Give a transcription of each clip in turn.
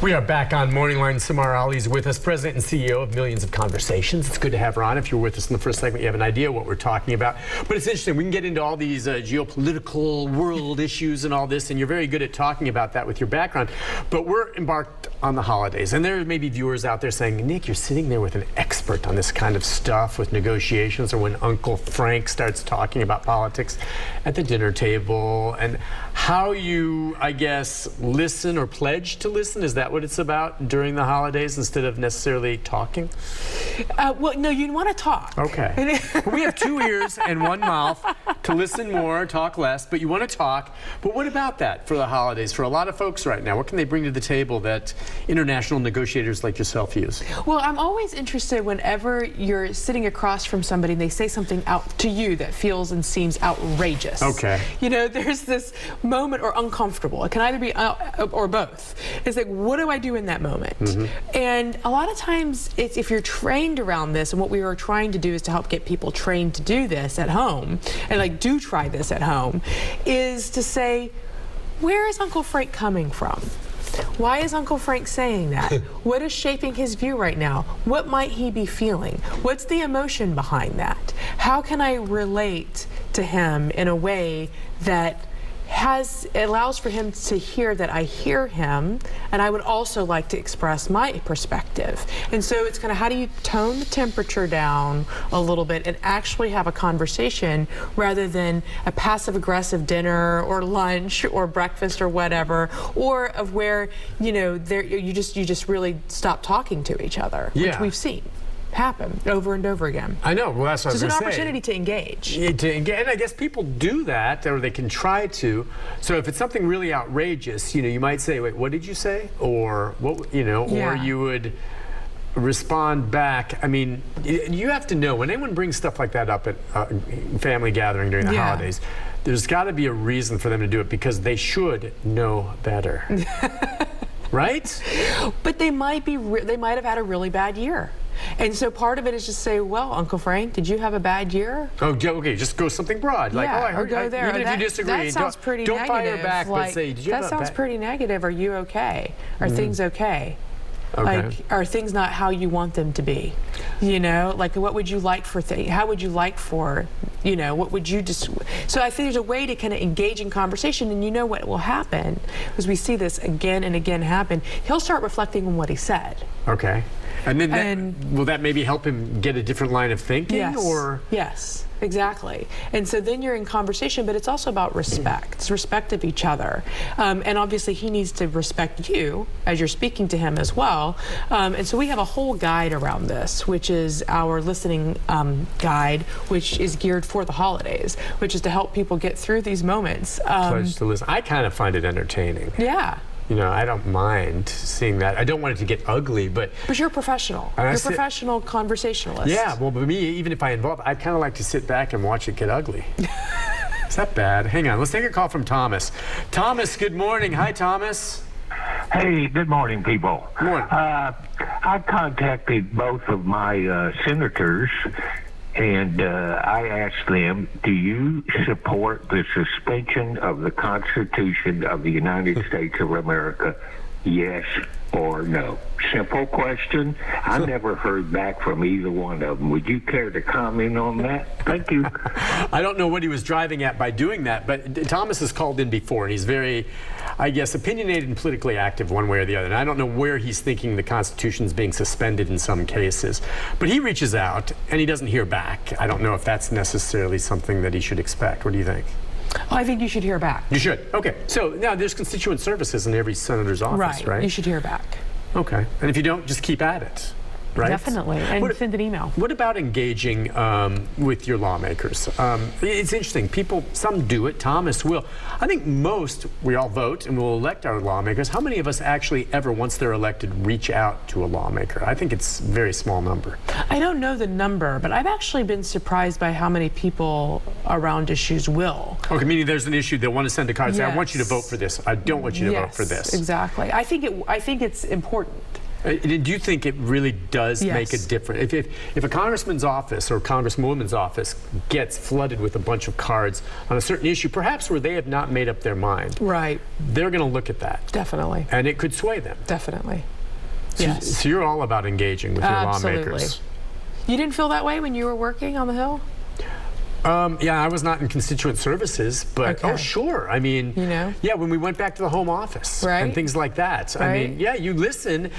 We are back on MorningLine. Samar Ali is with us, President and CEO of Millions of Conversations. It's good to have her on. If you're with us in the first segment, you have an idea what we're talking about. But it's interesting. We can get into all these geopolitical world issues and all this, and you're very good at talking about that with your background. But we're embarked on the holidays, and there may be viewers out there saying, Nick, you're sitting there with an expert on this kind of stuff with negotiations, or when Uncle Frank starts talking about politics at the dinner table, and how you, I guess, listen or pledge to listen. Is that what it's about during the holidays instead of necessarily talking? Well, no, you want to talk. Okay. We have 2 ears and 1 mouth to listen more, talk less, but you want to talk. But what about that for the holidays? For a lot of folks right now, what can they bring to the table that international negotiators like yourself use? Well, I'm always interested whenever you're sitting across from somebody and they say something out to you that feels and seems outrageous. Okay. You know, there's this moment, or uncomfortable. It can either be or both. It's like, what do I do in that moment? And a lot of times, it's if you're trained around this, and what we are trying to do is to help get people trained to do this at home, and like do try this at home, is to say, where is Uncle Frank coming from? Why is Uncle Frank saying that? What is shaping his view right now? What might he be feeling? What's the emotion behind that? How can I relate to him in a way that allows for him to hear that I hear him, and I would also like to express my perspective. And so it's kind of, how do you tone the temperature down a little bit and actually have a conversation rather than a passive-aggressive dinner or lunch or breakfast or whatever, or of where, you know, you just really stop talking to each other, which we've seen happen over and over again. I know. Well, that's what I was going to say. It's an opportunity to engage. And I guess people do that, or they can try to. So if it's something really outrageous, you know, you might say, "Wait, what did you say?" Or what, you know, or you would respond back. I mean, you have to know when anyone brings stuff like that up at a family gathering during the holidays. There's got to be a reason for them to do it, because they should know better, right? But they might have had a really bad year. And so part of it is just say, well, Uncle Frank, did you have a bad year? Oh, okay, just go something broad. Like, oh, I heard, go there. Even if you disagree, that sounds pretty don't negative. Fire back, like, but say, did you that have a sounds bad... pretty negative. Are you okay? Are things okay? Okay. Like, are things not how you want them to be? You know, like, what would you like for things? How would you like for, you know, what would you just... So I think there's a way to kind of engage in conversation, and you know what will happen, because we see this again and again happen. He'll start reflecting on what he said. Okay. And then will that maybe help him get a different line of thinking? Yes. Or? Yes, exactly. And so then you're in conversation, but it's also about respect. It's respect of each other. And obviously he needs to respect you as you're speaking to him as well. And so we have a whole guide around this, which is our listening guide, which is geared for the holidays, which is to help people get through these moments. Pledge to listen. I kind of find it entertaining. Yeah. You know, I don't mind seeing that. I don't want it to get ugly, but... But you're a professional. You're a professional conversationalist. Yeah, well, but me, even if I involve, I'd kind of like to sit back and watch it get ugly. Is that bad? Hang on, let's take a call from Thomas. Thomas, good morning. Hi, Thomas. Hey, good morning, people. Good morning. I contacted both of my senators, and I asked them, do you support the suspension of the Constitution of the United States of America? Yes or no? Simple question. I never heard back from either one of them. Would you care to comment on that? Thank you. I don't know what he was driving at by doing that, but Thomas has called in before, and he's very, I guess, opinionated and politically active one way or the other. And I don't know where he's thinking the Constitution is being suspended in some cases. But he reaches out, and he doesn't hear back. I don't know if that's necessarily something that he should expect. What do you think? I think you should hear back. You should. Okay. So now there's constituent services in every senator's office, right? You should hear back. Okay. And if you don't, just keep at it. Right? Definitely, and send an email. What about engaging with your lawmakers? It's interesting. People, some do it. Thomas will. I think most, we all vote and we'll elect our lawmakers. How many of us actually ever, once they're elected, reach out to a lawmaker? I think it's a very small number. I don't know the number, but I've actually been surprised by how many people around issues will. Okay, meaning there's an issue, they'll want to send a card and say, I want you to vote for this. I don't want you to vote for this. Exactly. I think it's important. Do you think it really does make a difference? If a congressman's office or congresswoman's office gets flooded with a bunch of cards on a certain issue, perhaps where they have not made up their mind, right, they're going to look at that. Definitely. And it could sway them. Definitely. So, Yes. so you're all about engaging with your lawmakers. You didn't feel that way when you were working on the Hill? Yeah, I was not in constituent services, but oh, sure. I mean, yeah, when we went back to the home office and things like that. I mean, yeah, you listen,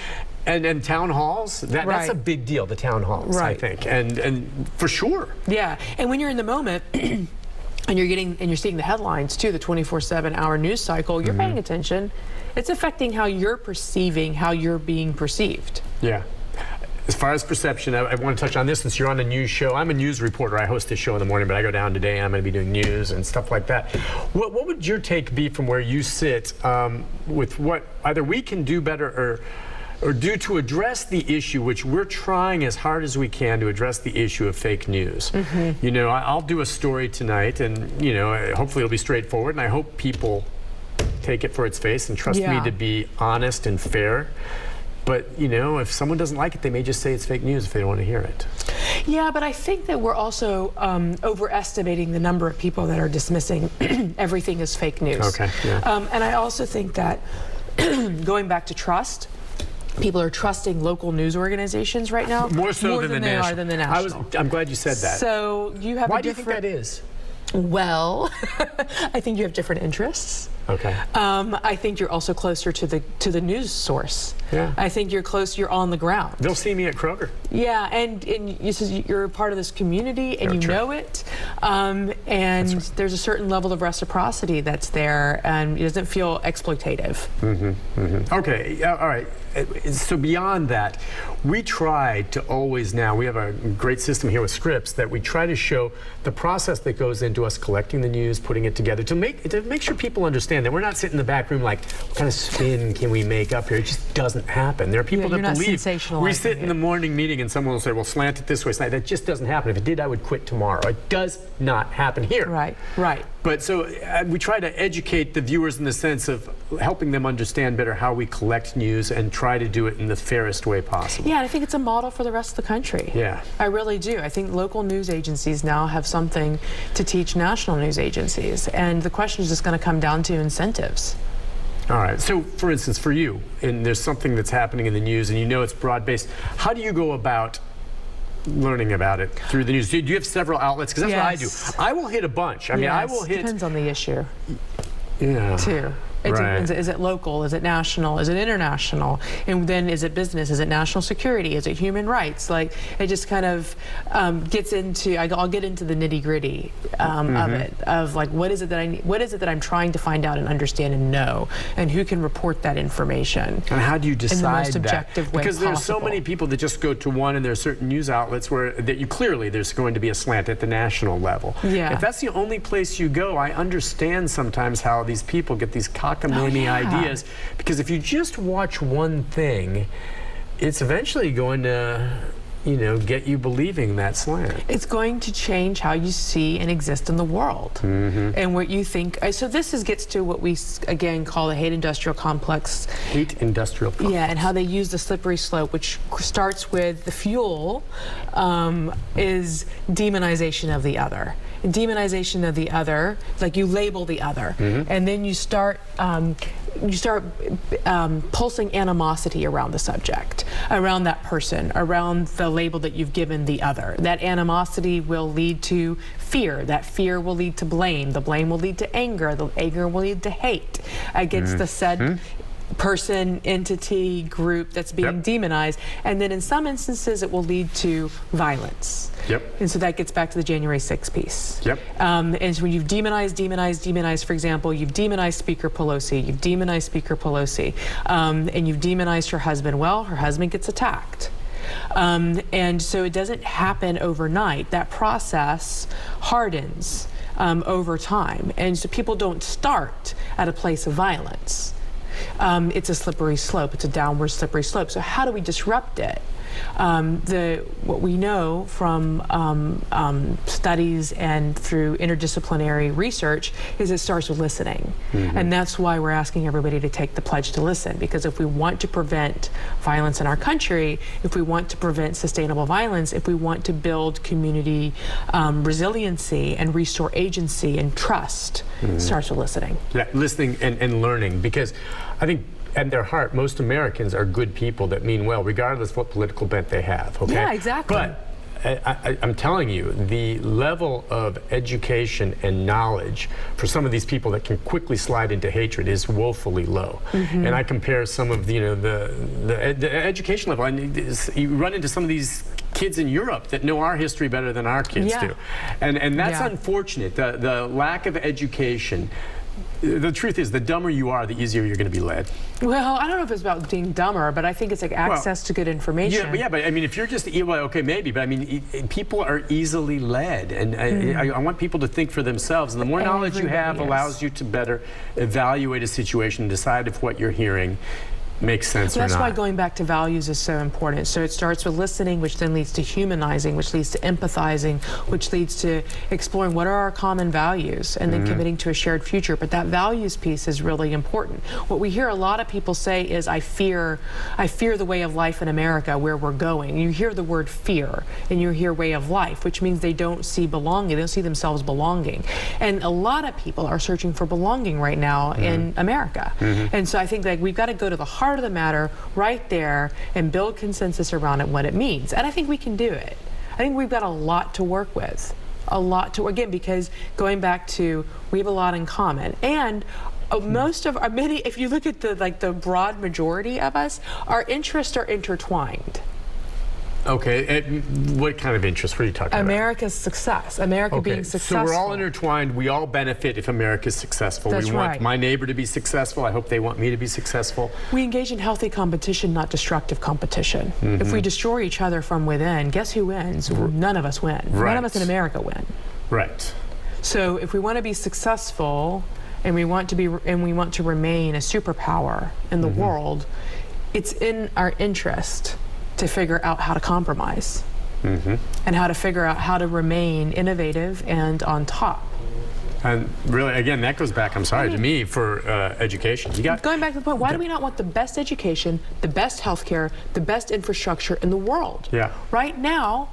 and town halls. That's a big deal. The town halls, I think, and for sure. Yeah, and when you're in the moment. And you're seeing the headlines too, the 24/7 hour news cycle. You're paying attention. It's affecting how you're perceiving, how you're being perceived. Yeah. As far as perception, I want to touch on this since you're on a news show. I'm a news reporter. I host this show in the morning, but I go down today and I'm going to be doing news and stuff like that. What would your take be from where you sit with what either we can do better or do to address the issue, which we're trying as hard as we can to address the issue of fake news? You know, I'll do a story tonight and, you know, hopefully it'll be straightforward, and I hope people take it for its face and trust me to be honest and fair. But, you know, if someone doesn't like it, they may just say it's fake news if they don't want to hear it. Yeah, but I think that we're also overestimating the number of people that are dismissing everything as fake news. Okay. Yeah. And I also think that going back to trust, people are trusting local news organizations right now more so than they are than the national. I'm glad you said that. So you have Why do you think that is? Well, I think you have different interests. Okay. I think you're also closer to the news source. Yeah. I think you're on the ground. They'll see me at Kroger. Yeah, and you're a part of this community, and you know it. And there's a certain level of reciprocity that's there, and it doesn't feel exploitative. Okay. All right. So beyond that, we try to always now, we have a great system here with scripts that we try to show the process that goes into us collecting the news, putting it together, to make sure people understand that we're not sitting in the back room like, what kind of spin can we make up here? It just doesn't happen. There are people that believe we sit in the morning meeting and someone will say, well, slant it this way, slant. That just doesn't happen. If it did, I would quit tomorrow. It does not happen here. Right, right. But so we try to educate the viewers in the sense of helping them understand better how we collect news and try to do it in the fairest way possible. Yeah, I think it's a model for the rest of the country. Yeah. I really do. I think local news agencies now have something to teach national news agencies. And the question is just going to come down to incentives. All right. So, for instance, for you, and there's something that's happening in the news and you know it's broad-based, how do you go about learning about it through the news? Do you have several outlets? Because that's what I do. I will hit a bunch. I mean, I will hit. Depends on the issue. Yeah. Too. It depends. Is it local? Is it national? Is it international? And then is it business? Is it national security? Is it human rights? Like, it just kind of gets into. I'll get into the nitty gritty of it. Of like, what is it that I'm trying to find out and understand and know, and who can report that information? And how do you decide in the most that? Objective way because possible. there's so many people that just go to one, and there are certain news outlets where clearly there's going to be a slant at the national level. Yeah. If that's the only place you go, I understand sometimes how these people get these cockamamie ideas, because if you just watch one thing, it's eventually going to, you know, get you believing that slant. It's going to change how you see and exist in the world, and what you think. So this gets to what we again call the hate industrial complex. Hate industrial complex. Yeah, and how they use the slippery slope, which starts with the fuel, is demonization of the other. Demonization of the other, like you label the other, and then you start pulsing animosity around the subject, around that person, around the label that you've given the other. That animosity will lead to fear. That fear will lead to blame. The blame will lead to anger. The anger will lead to hate against the said person, entity, group that's being demonized. And then in some instances, it will lead to violence. And so that gets back to the January 6th piece. And so when you've demonized, for example, you've demonized Speaker Pelosi, and you've demonized her husband. Well, her husband gets attacked. And so it doesn't happen overnight. That process hardens over time. And so people don't start at a place of violence. It's a slippery slope. It's a downward slippery slope. So how do we disrupt it? What we know from studies and through interdisciplinary research is it starts with listening. And that's why we're asking everybody to take the pledge to listen, because if we want to prevent violence in our country, if we want to prevent sustainable violence, if we want to build community resiliency and restore agency and trust, it starts with listening. Yeah, listening and learning, because I think at their heart, most Americans are good people that mean well, regardless of what political bent they have. Okay? Yeah, exactly. But I'm telling you, the level of education and knowledge for some of these people that can quickly slide into hatred is woefully low. And I compare some of the education level. You run into some of these kids in Europe that know our history better than our kids do, and that's unfortunate. The lack of education. The truth is, the dumber you are, the easier you're going to be led. Well, I don't know if it's about being dumber, but I think it's like access to good information. Yeah, but I mean, if you're just, well, okay, maybe, but I mean, people are easily led, and I want people to think for themselves. And the more knowledge you have allows you to better evaluate a situation and decide if what you're hearing makes sense or not. That's why going back to values is so important. So it starts with listening, which then leads to humanizing, which leads to empathizing, which leads to exploring what are our common values, and then committing to a shared future. But that values piece is really important. What we hear a lot of people say is, I fear the way of life in America, where we're going. You hear the word fear, and you hear way of life, which means they don't see belonging. They don't see themselves belonging. And a lot of people are searching for belonging right now in America. And so I think like we've got to go to the heart of the matter right there and build consensus around it, what it means. And I think we can do it. I think we've got a lot to work with. A lot to, again, because going back to, we have a lot in common. And most of our, if you look at the broad majority of us, our interests are intertwined. Okay, what kind of interest were you talking about? America's success, America being successful. So we're all intertwined. We all benefit if America's successful. That's we want my neighbor to be successful. I hope they want me to be successful. We engage in healthy competition, not destructive competition. If we destroy each other from within, guess who wins? None of us win. None of us in America win. Right. So if we want to be successful and we want to remain a superpower in the world, it's in our interest to figure out how to compromise and how to figure out how to remain innovative and on top. And really, again, that goes back, I'm sorry, to me for education. Going back to the point, why do we not want the best education, the best healthcare, the best infrastructure in the world? Yeah. Right now,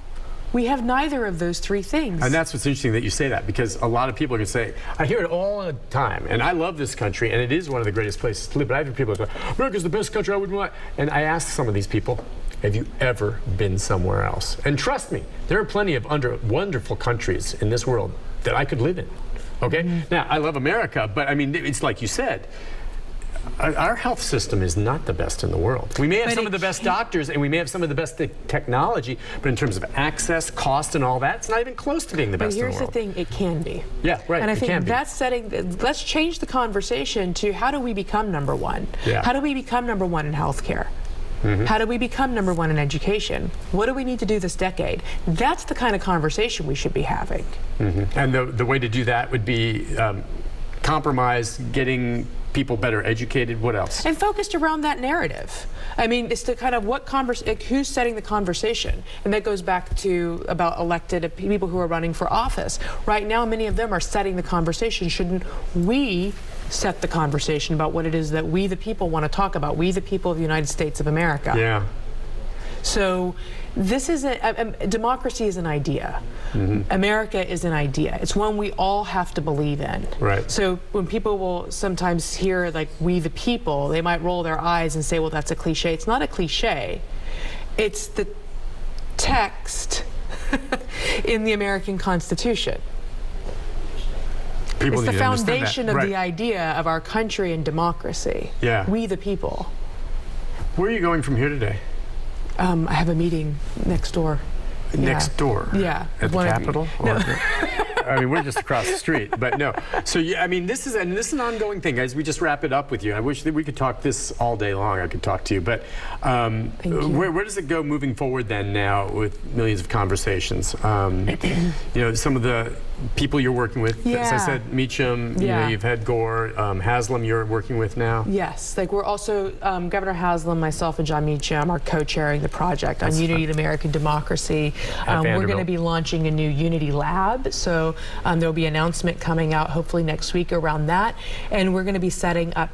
we have neither of those three things. And that's what's interesting that you say that, because a lot of people are going to say, I hear it all the time, and I love this country, and it is one of the greatest places to live, but I hear people go, America's the best country I would want. And I ask some of these people, have you ever been somewhere else? And trust me, there are plenty of wonderful countries in this world that I could live in. Okay? Now, I love America, but I mean, it's like you said, our health system is not the best in the world. We may have some of the best doctors, and we may have some of the best technology, but in terms of access, cost, and all that, it's not even close to being the best in the world. But here's the thing, it can be. Yeah, right. And I think that's setting, let's change the conversation to how do we become number one? Yeah. How do we become number one in healthcare? How do we become number one in education? What do we need to do this decade? That's the kind of conversation we should be having. And the way to do that would be compromise, getting people better educated. What else? And focused around that narrative. I mean, it's the kind of who's setting the conversation, and that goes back to about elected people who are running for office. Right now, many of them are setting the conversation. Shouldn't we set the conversation about what it is that we, the people, want to talk about? We, the people of the United States of America. Yeah. So this is democracy is an idea. America is an idea. It's one we all have to believe in. Right. So when people will sometimes hear like we the people, they might roll their eyes and say, well, that's a cliche. It's not a cliche. It's the text in the American Constitution. It's the foundation of the idea of our country and democracy. Yeah. We the people. Where are you going from here today? I have a meeting next door. Next door? Yeah. At the Capitol? No. I mean, we're just across the street, but no. So, yeah, I mean, this is an ongoing thing, guys. We just wrap it up with you. I wish that we could talk this all day long. I could talk to you, but where does it go moving forward then now with millions of conversations? You know, some of the people you're working with. As I Yeah. said, Meacham, you know, Yeah. you've had Gore, Haslam you're working with now. Yes, like we're also, Governor Haslam, myself, and John Meacham are co-chairing the project on Unity and American Democracy. We're going to Vanderbilt. be launching a new Unity Lab, so there'll be an announcement coming out hopefully next week around that. And we're going to be setting up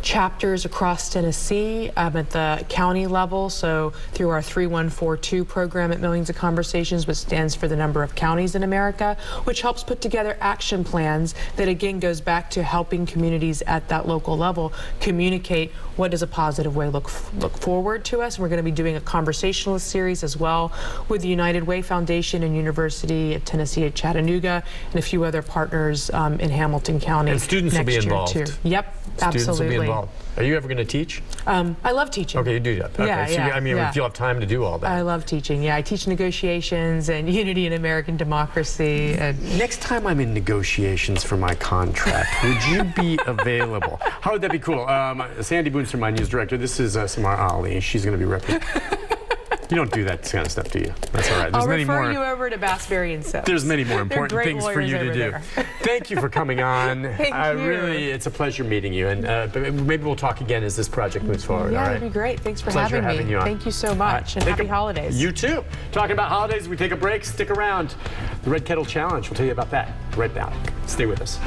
chapters across Tennessee at the county level, so through our 3142 program at Millions of Conversations, which stands for the number of counties in America, which helps put together action plans that again goes back to helping communities at that local level communicate what does a positive way look forward to us. And we're going to be doing a conversationalist series as well with the United Way Foundation and University of Tennessee at Chattanooga and a few other partners in Hamilton County. And students will be next year, involved. too. Yep, Students absolutely. will be involved. Are you ever going to teach? I love teaching. Okay, you do that. Okay. Yeah, so yeah, I mean, yeah. if you'll have time to do all that. I love teaching. Yeah, I teach negotiations and unity and American democracy. And Next time I'm in negotiations for my contract, would you be available? How would that be cool? Sandy Boonster, my news director. This is Samar Ali. She's going to be representing. You don't do that kind of stuff, do you? That's all right. There's I'll many refer more. you over to Bassberry and Sips. There's many more They're important great things for lawyers you to over do. there. Thank you for coming on. Thank you. Really, it's a pleasure meeting you, and but maybe we'll talk again as this project moves forward. Yeah, all right? that'd be great. Thanks for Pleasure having having me. you on. Thank you so All much, right, and happy holidays. You too. Talking about holidays, we take a break. Stick around. The Red Kettle Challenge. We'll tell you about that right back. Stay with us.